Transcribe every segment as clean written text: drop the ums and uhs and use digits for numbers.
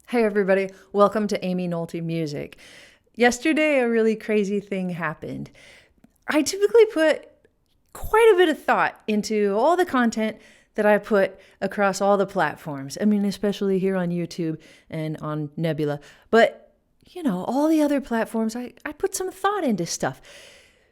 Hey everybody, welcome to Amy Nolte Music. Yesterday a really crazy thing happened. I typically put quite a bit of thought into all the content that I put across all the platforms. I mean, especially here on YouTube and on Nebula. But, all the other platforms, I put some thought into stuff.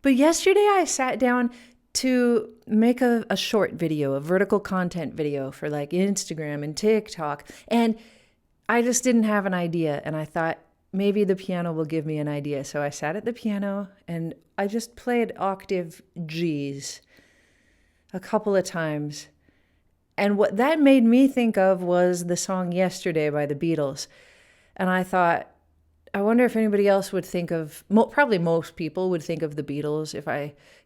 But yesterday I sat down to make a short video, a vertical content video for like Instagram and TikTok. And I just didn't have an idea, and I thought maybe the piano will give me an idea. So I sat at the piano and I just played octave G's a couple of times. And what that made me think of was the song Yesterday by the Beatles. And I thought, I wonder if anybody else would think of, probably most people would think of the Beatles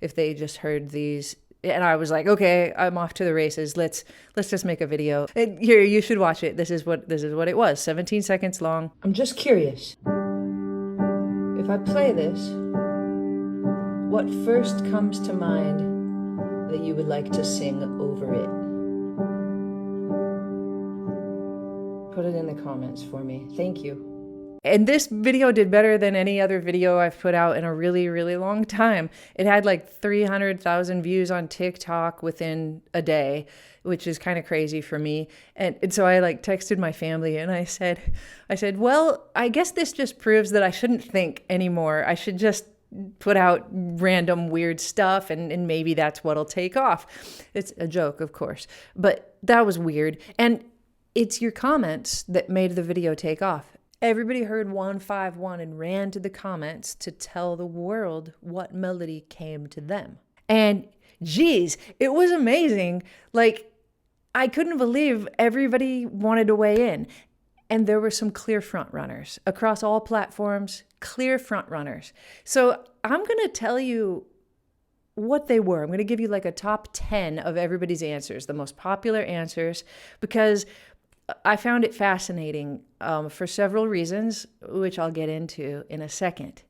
if they just heard these. And I was like, okay, I'm off to the races. Let's just make a video. And here, you should watch it. This is what it was. 17 seconds long. I'm just curious. If I play this, what first comes to mind that you would like to sing over it? Put it in the comments for me. Thank you. And this video did better than any other video I've put out in a really, really long time. It had like 300,000 views on TikTok within a day, which is kind of crazy for me. And so I texted my family and I said, well, I guess this just proves that I shouldn't think anymore. I should just put out random weird stuff and maybe that's what'll take off. It's a joke, of course, but that was weird. And it's your comments that made the video take off. Everybody heard 151 and ran to the comments to tell the world what melody came to them. And geez, it was amazing. I couldn't believe everybody wanted to weigh in. And there were some clear front runners across all platforms, clear front runners. So I'm going to tell you what they were. I'm going to give you a top 10 of everybody's answers, the most popular answers, because I found it fascinating for several reasons, which I'll get into in a second.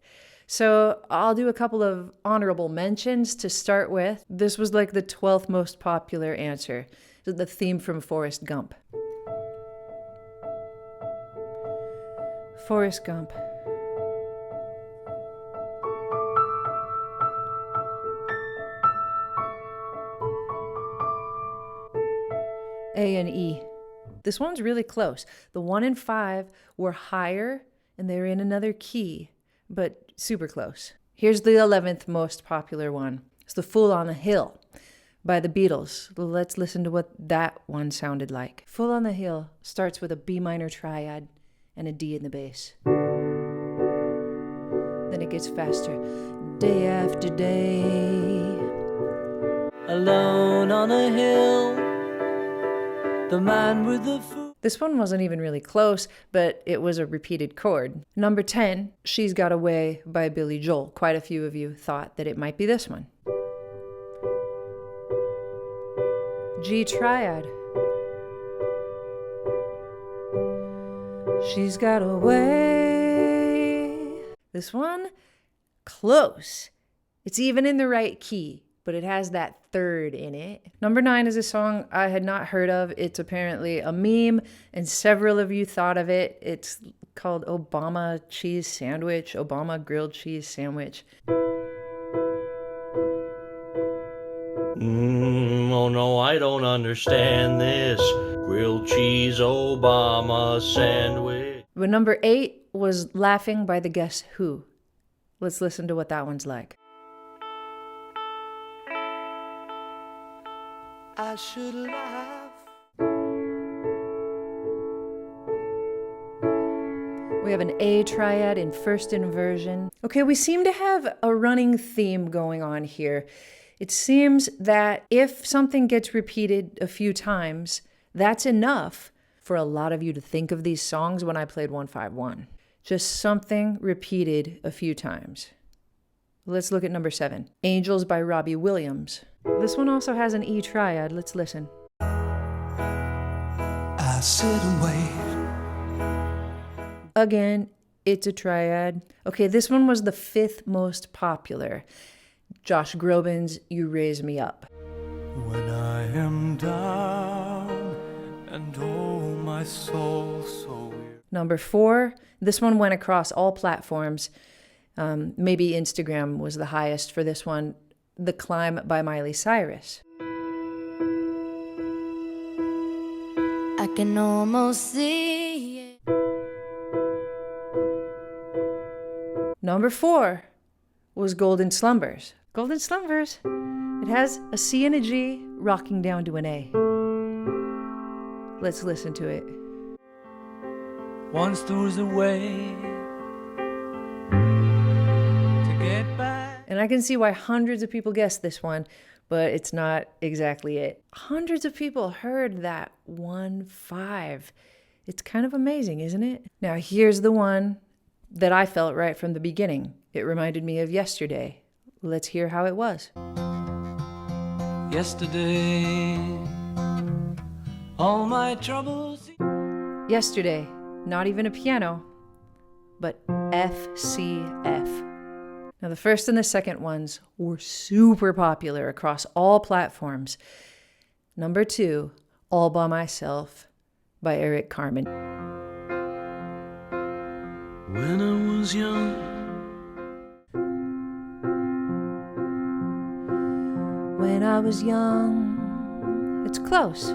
So I'll do a couple of honorable mentions to start with. This was the 12th most popular answer, the theme from Forrest Gump. Forrest Gump. A and E. This one's really close. The 1 and 5 were higher and they're in another key, but super close. Here's the 11th most popular one. It's the Fool on the Hill by the Beatles. Let's listen to what that one sounded like. Fool on the Hill starts with a B minor triad and a D in the bass. Then it gets faster. Day after day, alone on a hill. The man with the food. This one wasn't even really close, but it was a repeated chord. Number 10, She's Got Away by Billy Joel. Quite a few of you thought that it might be this one. G triad. She's got away. This one, close. It's even in the right key, but it has that third in it. Number 9 is a song I had not heard of. It's apparently a meme, and several of you thought of it. It's called Obama Cheese Sandwich, Obama Grilled Cheese Sandwich. Oh no, I don't understand this. Grilled cheese Obama sandwich. But number 8 was Laughing by the Guess Who. Let's listen to what that one's like. I should laugh. We have an A triad in first inversion. Okay, we seem to have a running theme going on here. It seems that if something gets repeated a few times, that's enough for a lot of you to think of these songs when I played 151. Just something repeated a few times. Let's look at number 7. Angels by Robbie Williams. This one also has an E triad. Let's listen. I sit and wait. Again, it's a triad. Okay, this one was the 5th most popular. Josh Groban's You Raise Me Up. When I am down and oh my soul so weary. Number 4, this one went across all platforms. Maybe Instagram was the highest for this one. The Climb by Miley Cyrus. I can almost see it. Number 4 was Golden Slumbers. Golden Slumbers. It has a C and a G rocking down to an A. Let's listen to it. Once there was a way to get back. And I can see why hundreds of people guessed this one, but it's not exactly it. Hundreds of people heard that 1-5. It's kind of amazing, isn't it? Now here's the one that I felt right from the beginning. It reminded me of yesterday. Let's hear how it was. Yesterday, all my troubles. Yesterday, not even a piano, but F, C, F. Now the first and the second ones were super popular across all platforms. Number 2, All By Myself by Eric Carmen. When I was young, When I was young. It's close.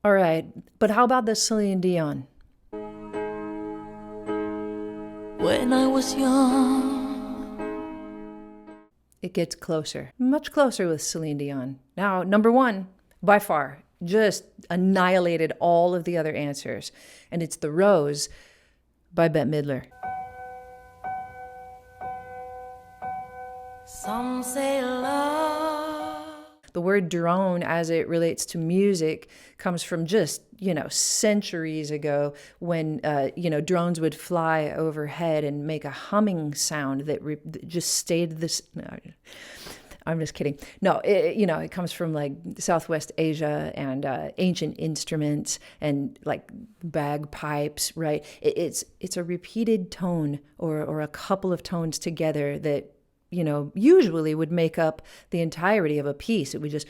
All right, but how about the Celine Dion? When I was young. It gets closer, much closer with Celine Dion. Now, number 1, by far, just annihilated all of the other answers. And it's The Rose by Bette Midler. Some say love. The word drone, as it relates to music, comes from just, centuries ago when, drones would fly overhead and make a humming sound that just stayed this. No, I'm just kidding. No, it comes from like Southwest Asia and ancient instruments and like bagpipes, right? It's a repeated tone or a couple of tones together that usually would make up the entirety of a piece. It would just,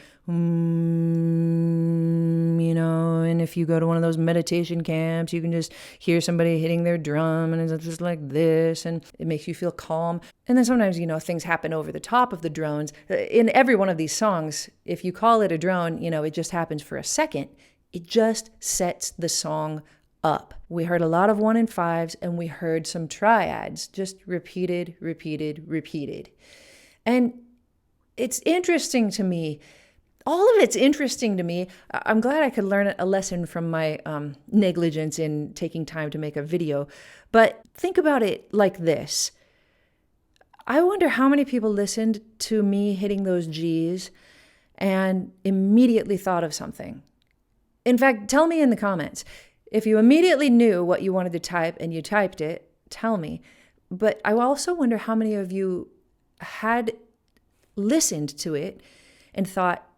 and if you go to one of those meditation camps, you can just hear somebody hitting their drum and it's just like this, and it makes you feel calm. And then sometimes, things happen over the top of the drones. In every one of these songs, if you call it a drone, it just happens for a second. It just sets the song up. We heard a lot of 1 and 5s and we heard some triads, just repeated. And it's interesting to me. All of it's interesting to me. I'm glad I could learn a lesson from my negligence in taking time to make a video. But think about it like this. I wonder how many people listened to me hitting those G's and immediately thought of something. In fact, tell me in the comments. If you immediately knew what you wanted to type and you typed it, tell me. But I also wonder how many of you had listened to it and thought,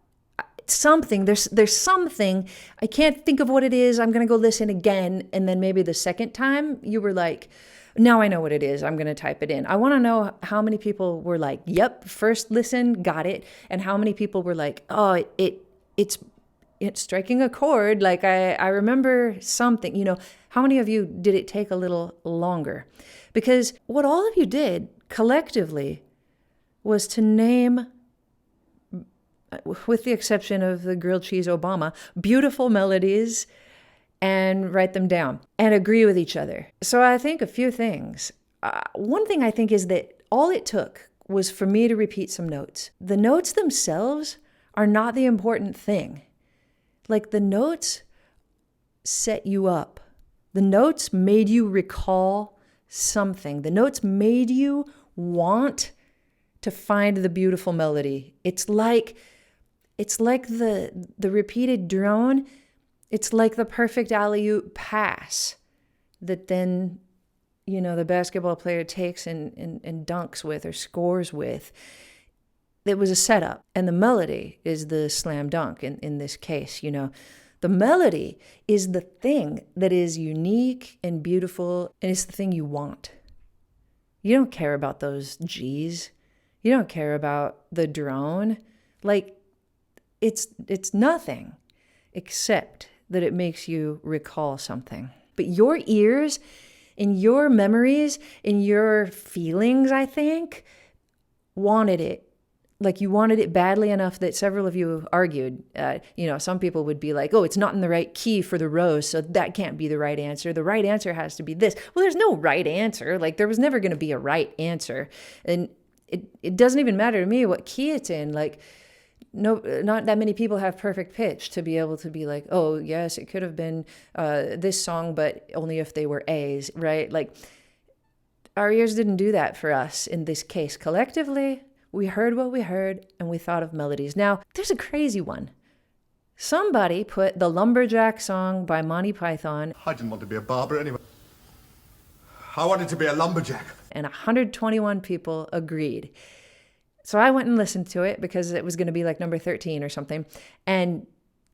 something, there's something, I can't think of what it is, I'm going to go listen again. And then maybe the second time you were like, now I know what it is, I'm going to type it in. I want to know how many people were like, yep, first listen, got it. And how many people were like, oh, it's striking a chord, like I remember something, how many of you did it take a little longer? Because what all of you did collectively was to name, with the exception of the grilled cheese Obama, beautiful melodies and write them down and agree with each other. So I think a few things. One thing I think is that all it took was for me to repeat some notes. The notes themselves are not the important thing. Like the notes set you up. The notes made you recall something. The notes made you want to find the beautiful melody. It's like the repeated drone. It's like the perfect alley-oop pass that then, the basketball player takes and dunks with or scores with. It was a setup, and the melody is the slam dunk in this case. The melody is the thing that is unique and beautiful, and it's the thing you want. You don't care about those G's. You don't care about the drone. Like, it's nothing except that it makes you recall something. But your ears, in your memories, in your feelings, I think, wanted it. Like you wanted it badly enough that several of you argued. Some people would be like, oh, it's not in the right key for the rose, so that can't be the right answer. The right answer has to be this. Well, there's no right answer. Like there was never going to be a right answer. And it doesn't even matter to me what key it's in. Like no, not that many people have perfect pitch to be able to be like, oh, yes, it could have been this song, but only if they were A's, right? Like our ears didn't do that for us in this case. Collectively, we heard what we heard and we thought of melodies. Now, there's a crazy one. Somebody put the Lumberjack song by Monty Python. I didn't want to be a barber anyway. I wanted to be a lumberjack. And 121 people agreed. So I went and listened to it because it was going to be like number 13 or something. And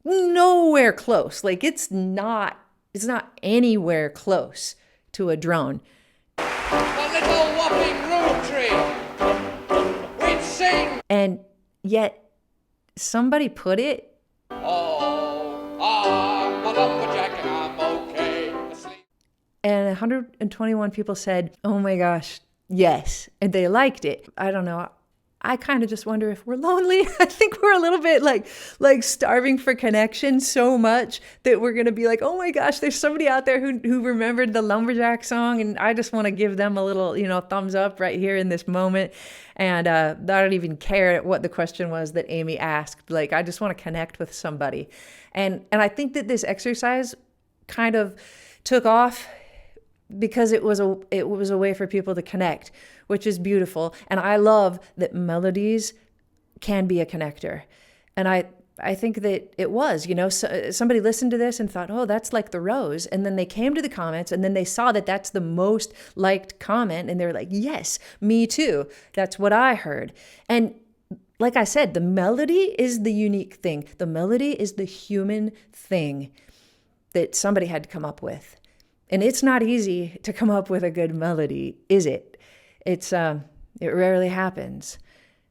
nowhere close. Like it's not anywhere close to a drone. A little whopping roof tree. We'd sing. And yet somebody put it. Oh, I'm a lumberjack and I'm okay. Asleep. And 121 people said, oh my gosh, yes. And they liked it. I don't know. I kind of just wonder if we're lonely. I think we're a little bit like starving for connection so much that we're going to be like, oh my gosh, there's somebody out there who remembered the Lumberjack song. And I just want to give them a little, thumbs up right here in this moment. And I don't even care what the question was that Amy asked. Like, I just want to connect with somebody. And I think that this exercise kind of took off because it was a way for people to connect, which is beautiful. And I love that melodies can be a connector. And I think that it was, somebody listened to this and thought, oh, that's like the rose. And then they came to the comments and then they saw that that's the most liked comment. And they're like, yes, me too. That's what I heard. And like I said, the melody is the unique thing. The melody is the human thing that somebody had to come up with. And it's not easy to come up with a good melody, is it? It rarely happens.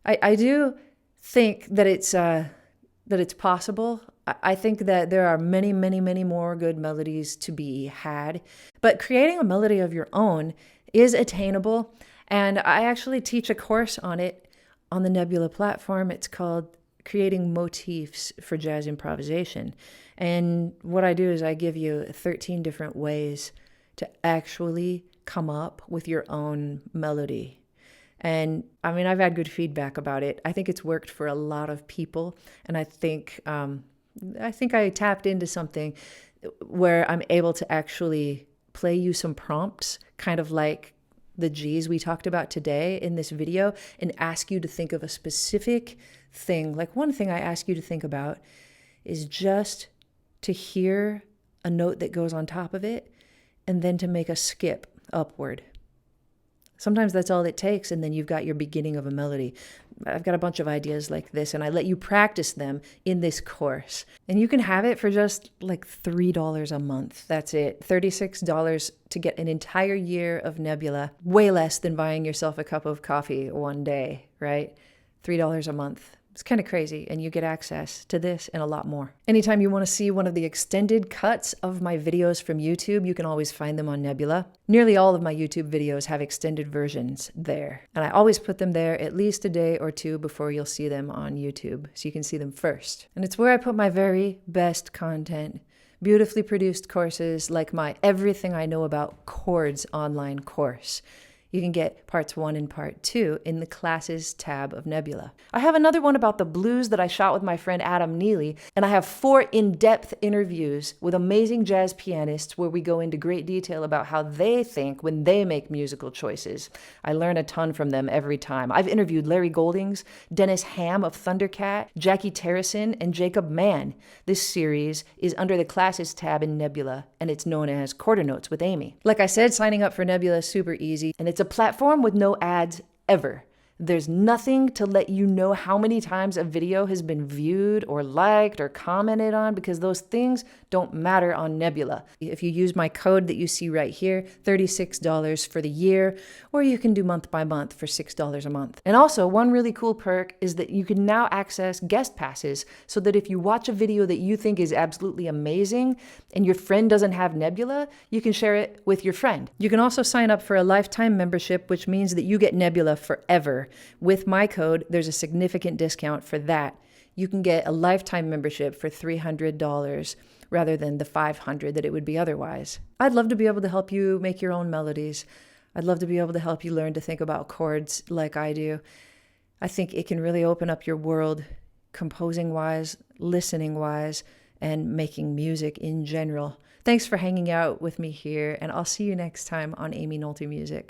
I do think that it's possible. I think that there are many, many, many more good melodies to be had. But creating a melody of your own is attainable. And I actually teach a course on it on the Nebula platform. It's called Creating Motifs for Jazz Improvisation. And what I do is I give you 13 different ways to actually come up with your own melody. And I mean, I've had good feedback about it. I think it's worked for a lot of people. And I think I tapped into something where I'm able to actually play you some prompts, kind of like the G's we talked about today in this video, and ask you to think of a specific thing. Like one thing I ask you to think about is just to hear a note that goes on top of it and then to make a skip upward. Sometimes that's all it takes, and then you've got your beginning of a melody. I've got a bunch of ideas like this, and I let you practice them in this course. And you can have it for just like $3 a month. That's it. $36 to get an entire year of Nebula. Way less than buying yourself a cup of coffee one day, right? $3 a month. It's kind of crazy, and you get access to this and a lot more. Anytime you want to see one of the extended cuts of my videos from YouTube, you can always find them on Nebula. Nearly all of my YouTube videos have extended versions there, and I always put them there at least a day or two before you'll see them on YouTube, so you can see them first. And it's where I put my very best content. Beautifully produced courses like my Everything I Know About Chords online course. You can get parts 1 and part 2 in the classes tab of Nebula. I have another one about the blues that I shot with my friend Adam Neely, and I have 4 in-depth interviews with amazing jazz pianists where we go into great detail about how they think when they make musical choices. I learn a ton from them every time. I've interviewed Larry Goldings, Dennis Ham of Thundercat, Jackie Terrison, and Jacob Mann. This series is under the classes tab in Nebula, and it's known as Quarter Notes with Amy. Like I said, signing up for Nebula is super easy, and it's a platform with no ads ever. There's nothing to let you know how many times a video has been viewed or liked or commented on, because those things don't matter on Nebula. If you use my code that you see right here, $36 for the year, or you can do month by month for $6 a month. And also, one really cool perk is that you can now access guest passes, so that if you watch a video that you think is absolutely amazing and your friend doesn't have Nebula, you can share it with your friend. You can also sign up for a lifetime membership, which means that you get Nebula forever. With my code, there's a significant discount for that. You can get a lifetime membership for $300 rather than the $500 that it would be otherwise. I'd love to be able to help you make your own melodies. I'd love to be able to help you learn to think about chords like I do. I think it can really open up your world, composing-wise, listening-wise, and making music in general. Thanks for hanging out with me here, and I'll see you next time on Amy Nolte Music.